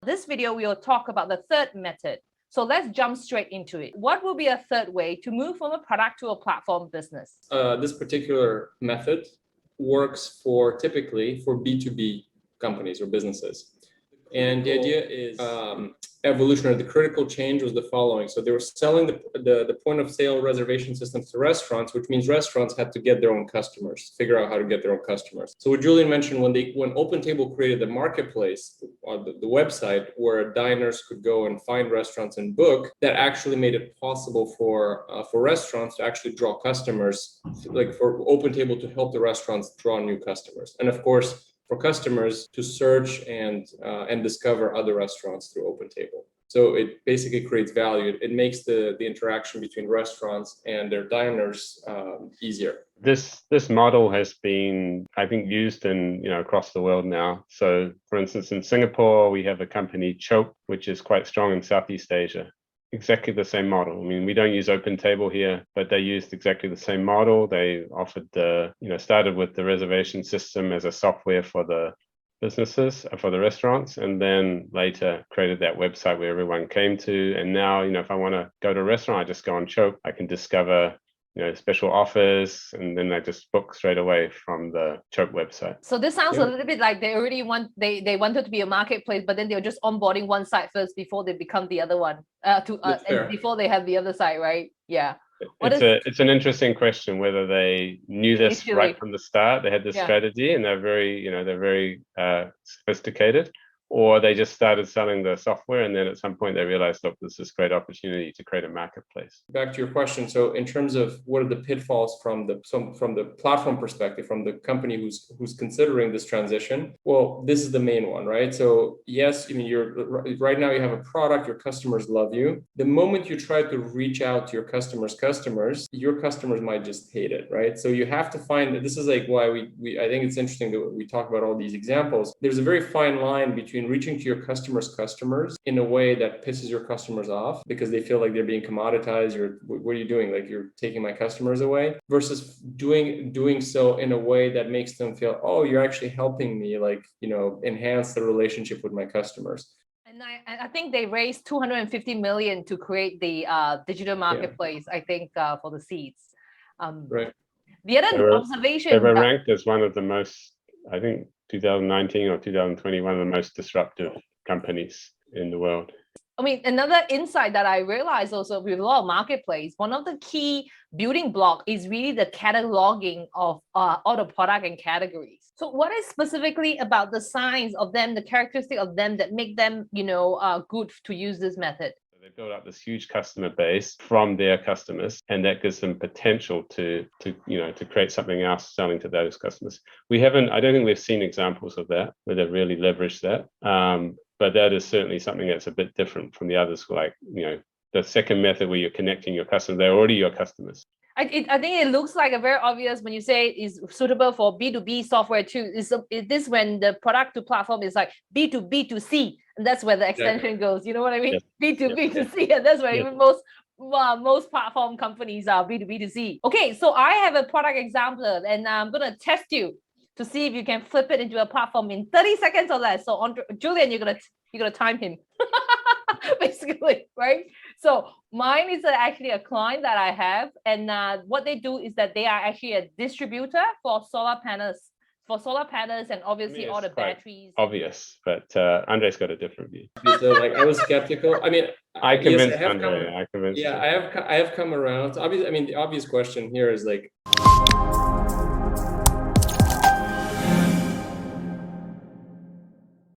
This video, we will talk about the third method. So let's jump straight into it. What will be a third way to move from a product to a platform business? This particular method works typically for B2B companies or businesses. And the idea is evolutionary. The critical change was the following. So they were selling the point of sale reservation systems to restaurants, which means restaurants had to get their own customers, figure out how to get their own customers. So what Julian mentioned, when OpenTable created the marketplace, the website where diners could go and find restaurants and book, that actually made it possible for restaurants to actually draw customers, like for OpenTable to help the restaurants draw new customers. And of course, for customers to search and discover other restaurants through OpenTable. So it basically creates value. It makes the interaction between restaurants and their diners easier. This model has been, I think, used across the world now. So, for instance, in Singapore, we have a company, Chope, which is quite strong in Southeast Asia. Exactly the same model. I mean, we don't use OpenTable here, but they used exactly the same model. They offered started with the reservation system as a software for the businesses, for the restaurants, and then later created that website where everyone came to. And now, if I want to go to a restaurant, I just go on Chope. I can discover special offers, and then I just book straight away from the Chope website. So this sounds a little bit like they already they wanted to be a marketplace, but then they were just onboarding one site first before they become the other one, before they have the other site, right? Yeah. It's an interesting question whether they knew this right from the start. They had this strategy, and they're very sophisticated, or they just started selling the software, and then at some point they realized, look, this is a great opportunity to create a marketplace. Back to your question. So in terms of what are the pitfalls from the platform perspective, from the company who's considering this transition, well, this is the main one, right? So yes, you're right now you have a product, your customers love you. The moment you try to reach out to your customers, your customers might just hate it, right? So you have to find, this is like why I think it's interesting that we talk about all these examples. There's a very fine line between reaching to your customers in a way that pisses your customers off because they feel like they're being commoditized. What are you doing? Like, you're taking my customers away, versus doing so in a way that makes them feel, oh, you're actually helping me, enhance the relationship with my customers. And I think they raised 250 million to create the digital marketplace, I think, for the seats. Right. The other observation, they were ranked as one of the most, I think, 2019 or 2020, one of the most disruptive companies in the world. I mean, another insight that I realized also with a lot of marketplace, one of the key building block is really the cataloging of all the product and categories. So what is specifically about the signs of them, the characteristic of them that make them, good to use this method? They build up this huge customer base from their customers, and that gives them potential to create something else selling to those customers. I don't think we've seen examples of that where they've really leveraged that. But that is certainly something that's a bit different from the others, like, the second method where you're connecting your customers. They're already your customers. I think it looks like a very obvious when you say it's suitable for B2B software too. Is this when the product to platform is like B2B2C, and that's where the extension goes. You know what I mean? Yes. B2B2C, and that's where even most platform companies are B2B2C. Okay, so I have a product example, and I'm gonna test you to see if you can flip it into a platform in 30 seconds or less. So Julian, you're gonna time him. Basically, right? So mine is actually a client that I have, and what they do is that they are actually a distributor for solar panels, and obviously all the batteries. Obvious, but Andre's got a different view. So, I was skeptical. I mean, I convinced Andre. I have come around. Obviously, the obvious question here is